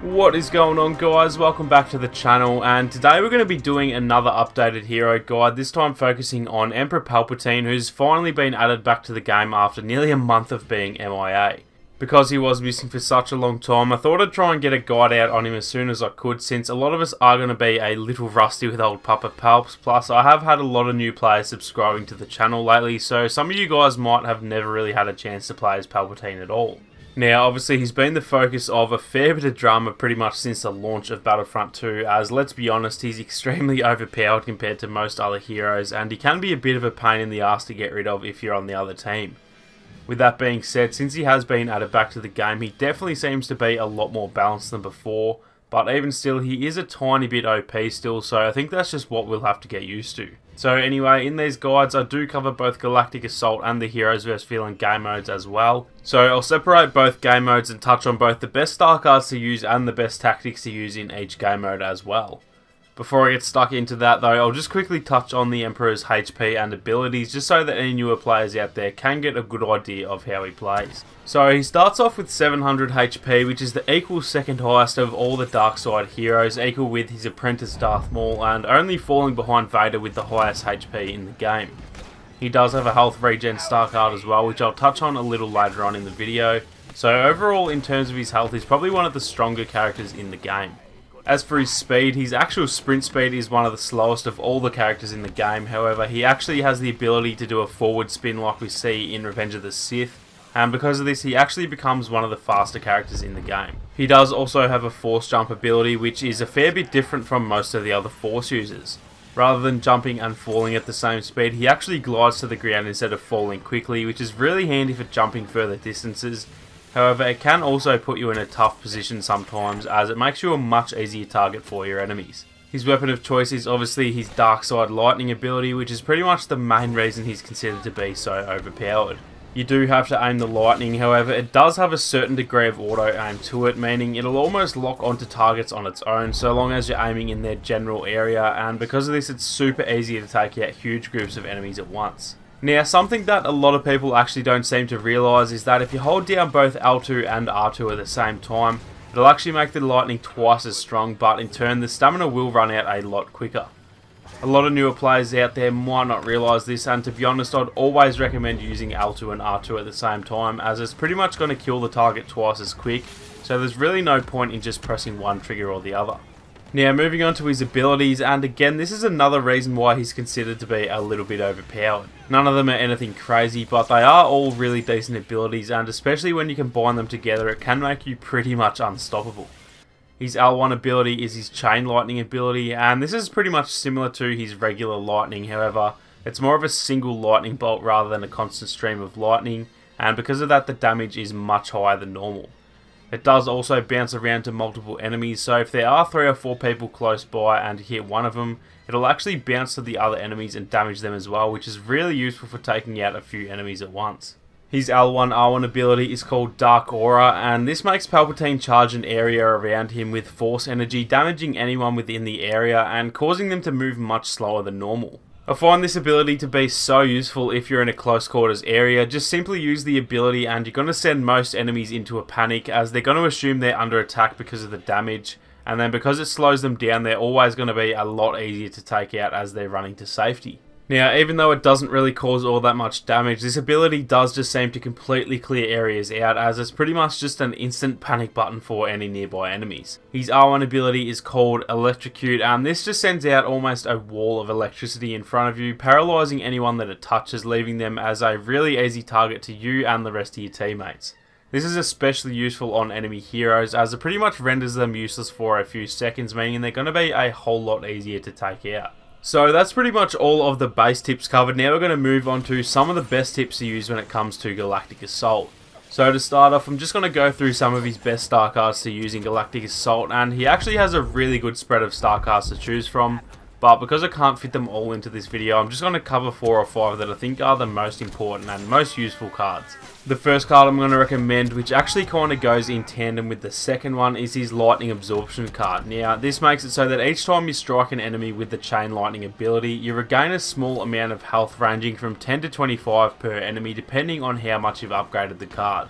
What is going on, guys? Welcome back to the channel, and today we're going to be doing another updated hero guide, this time focusing on Emperor Palpatine, who's finally been added back to the game after nearly a month of being MIA. Because he was missing for such a long time, I thought I'd try and get a guide out on him as soon as I could, since a lot of us are going to be a little rusty with old Papa Palps. Plus, I have had a lot of new players subscribing to the channel lately, so some of you guys might have never really had a chance to play as Palpatine at all. Now, obviously, he's been the focus of a fair bit of drama pretty much since the launch of Battlefront 2, as, let's be honest, he's extremely overpowered compared to most other heroes, and he can be a bit of a pain in the ass to get rid of if you're on the other team. With that being said, since he has been added back to the game, he definitely seems to be a lot more balanced than before, but even still, he is a tiny bit OP still, so I think that's just what we'll have to get used to. So anyway, in these guides, I do cover both Galactic Assault and the Heroes vs Villain game modes as well. So I'll separate both game modes and touch on both the best star cards to use and the best tactics to use in each game mode as well. Before I get stuck into that though, I'll just quickly touch on the Emperor's HP and abilities, just so that any newer players out there can get a good idea of how he plays. So he starts off with 700 HP, which is the equal second highest of all the dark side heroes, equal with his apprentice Darth Maul, and only falling behind Vader with the highest HP in the game. He does have a health regen star card as well, which I'll touch on a little later on in the video. So overall, in terms of his health, he's probably one of the stronger characters in the game. As for his speed, his actual sprint speed is one of the slowest of all the characters in the game. However, he actually has the ability to do a forward spin like we see in Revenge of the Sith, and because of this, he actually becomes one of the faster characters in the game. He does also have a force jump ability, which is a fair bit different from most of the other force users. Rather than jumping and falling at the same speed, he actually glides to the ground instead of falling quickly, which is really handy for jumping further distances. However, it can also put you in a tough position sometimes, as it makes you a much easier target for your enemies. His weapon of choice is obviously his Dark Side Lightning ability, which is pretty much the main reason he's considered to be so overpowered. You do have to aim the lightning, however, it does have a certain degree of auto aim to it, meaning it'll almost lock onto targets on its own so long as you're aiming in their general area, and because of this, it's super easy to take out huge groups of enemies at once. Now, something that a lot of people actually don't seem to realise is that if you hold down both L2 and R2 at the same time, it'll actually make the lightning twice as strong, but in turn the stamina will run out a lot quicker. A lot of newer players out there might not realise this, and to be honest, I'd always recommend using L2 and R2 at the same time, as it's pretty much going to kill the target twice as quick, so there's really no point in just pressing one trigger or the other. Now, moving on to his abilities, and again, this is another reason why he's considered to be a little bit overpowered. None of them are anything crazy, but they are all really decent abilities, and especially when you combine them together, it can make you pretty much unstoppable. His L1 ability is his Chain Lightning ability, and this is pretty much similar to his regular lightning. However, it's more of a single lightning bolt rather than a constant stream of lightning, and because of that, the damage is much higher than normal. It does also bounce around to multiple enemies, so if there are 3 or 4 people close by and hit one of them, it'll actually bounce to the other enemies and damage them as well, which is really useful for taking out a few enemies at once. His L1R1 ability is called Dark Aura, and this makes Palpatine charge an area around him with force energy, damaging anyone within the area and causing them to move much slower than normal. I find this ability to be so useful if you're in a close quarters area. Just simply use the ability and you're going to send most enemies into a panic, as they're going to assume they're under attack because of the damage, and then because it slows them down, they're always going to be a lot easier to take out as they're running to safety. Now, even though it doesn't really cause all that much damage, this ability does just seem to completely clear areas out, as it's pretty much just an instant panic button for any nearby enemies. His R1 ability is called Electrocute, and this just sends out almost a wall of electricity in front of you, paralysing anyone that it touches, leaving them as a really easy target to you and the rest of your teammates. This is especially useful on enemy heroes, as it pretty much renders them useless for a few seconds, meaning they're going to be a whole lot easier to take out. So that's pretty much all of the base tips covered. Now we're going to move on to some of the best tips to use when it comes to Galactic Assault. So to start off, I'm just going to go through some of his best star cards to use in Galactic Assault, and he actually has a really good spread of star cards to choose from. But because I can't fit them all into this video, I'm just going to cover 4 or 5 that I think are the most important and most useful cards. The first card I'm going to recommend, which actually kind of goes in tandem with the second one, is his Lightning Absorption card. Now, this makes it so that each time you strike an enemy with the Chain Lightning ability, you regain a small amount of health ranging from 10 to 25 per enemy, depending on how much you've upgraded the card.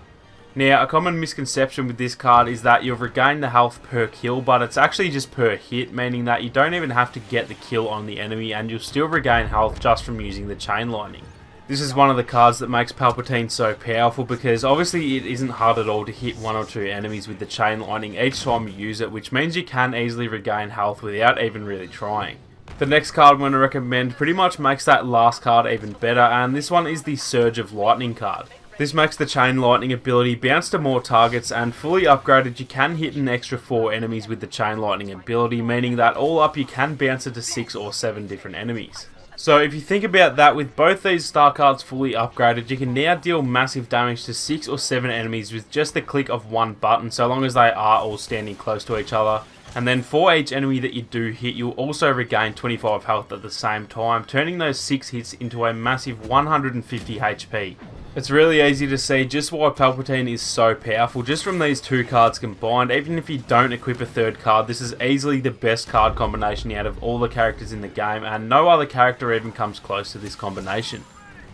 Now, a common misconception with this card is that you'll regain the health per kill, but it's actually just per hit, meaning that you don't even have to get the kill on the enemy and you'll still regain health just from using the chain lightning. This is one of the cards that makes Palpatine so powerful because obviously it isn't hard at all to hit 1 or 2 enemies with the chain lightning each time you use it, which means you can easily regain health without even really trying. The next card I'm going to recommend pretty much makes that last card even better, and this one is the Surge of Lightning card. This makes the chain lightning ability bounce to more targets, and fully upgraded you can hit an extra 4 enemies with the chain lightning ability, meaning that all up you can bounce it to 6 or 7 different enemies. So if you think about that, with both these star cards fully upgraded, you can now deal massive damage to 6 or 7 enemies with just the click of one button, so long as they are all standing close to each other. And then for each enemy that you do hit, you'll also regain 25 health at the same time, turning those 6 hits into a massive 150 HP. It's really easy to see just why Palpatine is so powerful just from these 2 cards combined. Even if you don't equip a 3rd card, this is easily the best card combination out of all the characters in the game, and no other character even comes close to this combination.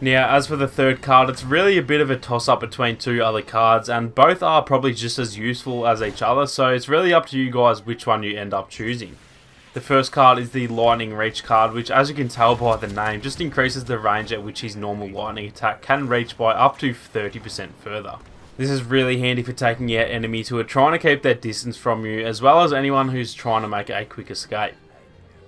Now, as for the 3rd card, it's really a bit of a toss-up between 2 other cards, and both are probably just as useful as each other, so it's really up to you guys which one you end up choosing. The first card is the Lightning Reach card, which, as you can tell by the name, just increases the range at which his normal lightning attack can reach by up to 30% further. This is really handy for taking out enemies who are trying to keep their distance from you, as well as anyone who's trying to make a quick escape.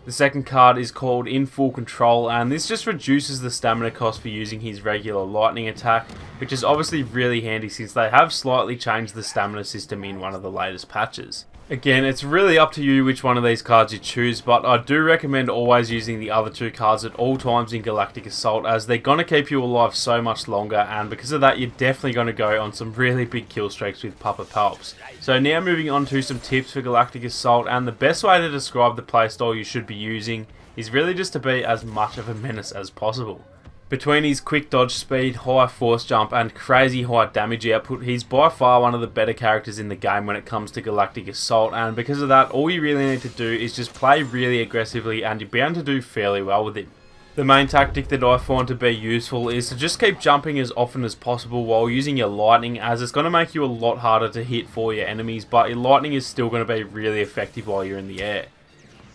The second card is called In Full Control, and this just reduces the stamina cost for using his regular lightning attack, which is obviously really handy since they have slightly changed the stamina system in one of the latest patches. Again, it's really up to you which one of these cards you choose, but I do recommend always using the other 2 cards at all times in Galactic Assault, as they're going to keep you alive so much longer, and because of that you're definitely going to go on some really big kill streaks with Papa Palps. So now moving on to some tips for Galactic Assault, and the best way to describe the playstyle you should be using is really just to be as much of a menace as possible. Between his quick dodge speed, high force jump and crazy high damage output, he's by far one of the better characters in the game when it comes to Galactic Assault, and because of that all you really need to do is just play really aggressively and you're bound to do fairly well with him. The main tactic that I find to be useful is to just keep jumping as often as possible while using your lightning, as it's going to make you a lot harder to hit for your enemies, but your lightning is still going to be really effective while you're in the air.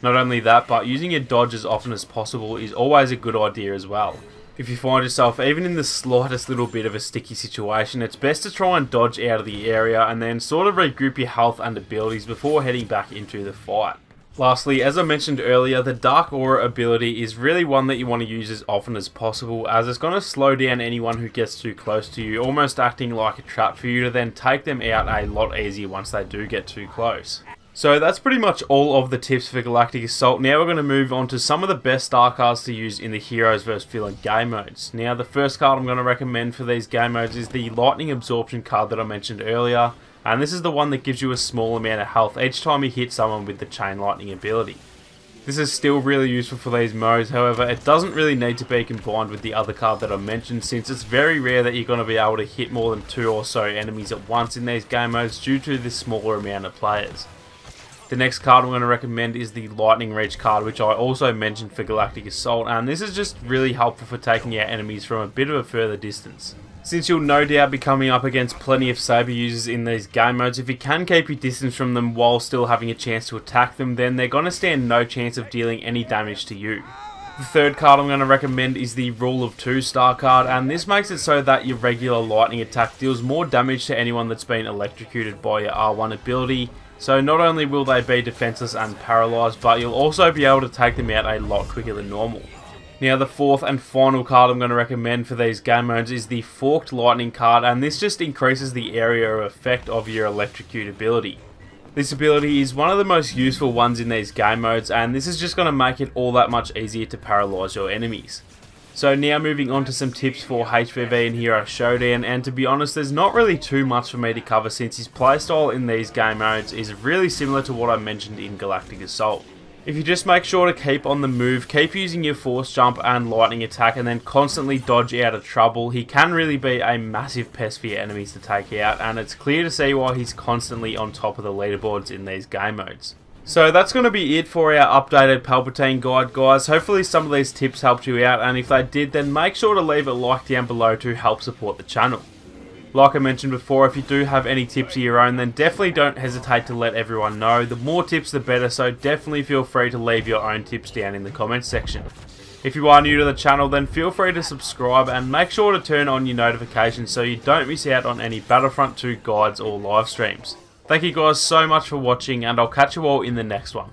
Not only that, but using your dodge as often as possible is always a good idea as well. If you find yourself even in the slightest little bit of a sticky situation, it's best to try and dodge out of the area and then sort of regroup your health and abilities before heading back into the fight. Lastly, as I mentioned earlier, the Dark Aura ability is really one that you want to use as often as possible, as it's going to slow down anyone who gets too close to you, almost acting like a trap for you to then take them out a lot easier once they do get too close. So that's pretty much all of the tips for Galactic Assault. Now we're going to move on to some of the best star cards to use in the Heroes vs Villain game modes. Now the first card I'm going to recommend for these game modes is the Lightning Absorption card that I mentioned earlier, and this is the one that gives you a small amount of health each time you hit someone with the Chain Lightning ability. This is still really useful for these modes, however it doesn't really need to be combined with the other card that I mentioned, since it's very rare that you're going to be able to hit more than 2 or so enemies at once in these game modes due to the smaller amount of players. The next card I'm going to recommend is the Lightning Reach card, which I also mentioned for Galactic Assault, and this is just really helpful for taking out enemies from a bit of a further distance. Since you'll no doubt be coming up against plenty of saber users in these game modes, if you can keep your distance from them while still having a chance to attack them, then they're going to stand no chance of dealing any damage to you. The third card I'm going to recommend is the Rule of 2 star card, and this makes it so that your regular lightning attack deals more damage to anyone that's been electrocuted by your R1 ability. So not only will they be defenseless and paralysed, but you'll also be able to take them out a lot quicker than normal. Now the fourth and final card I'm going to recommend for these game modes is the Forked Lightning card, and this just increases the area of effect of your electrocute ability. This ability is one of the most useful ones in these game modes, and this is just going to make it all that much easier to paralyse your enemies. So now moving on to some tips for HVV and Hero Showdown, and to be honest there's not really too much for me to cover since his playstyle in these game modes is really similar to what I mentioned in Galactic Assault. If you just make sure to keep on the move, keep using your force jump and lightning attack, and then constantly dodge out of trouble, he can really be a massive pest for your enemies to take out, and it's clear to see why he's constantly on top of the leaderboards in these game modes. So that's going to be it for our updated Palpatine guide, guys. Hopefully some of these tips helped you out, and if they did, then make sure to leave a like down below to help support the channel. Like I mentioned before, if you do have any tips of your own, then definitely don't hesitate to let everyone know. The more tips the better, so definitely feel free to leave your own tips down in the comments section. If you are new to the channel, then feel free to subscribe and make sure to turn on your notifications so you don't miss out on any Battlefront 2 guides or live streams. Thank you guys so much for watching, and I'll catch you all in the next one.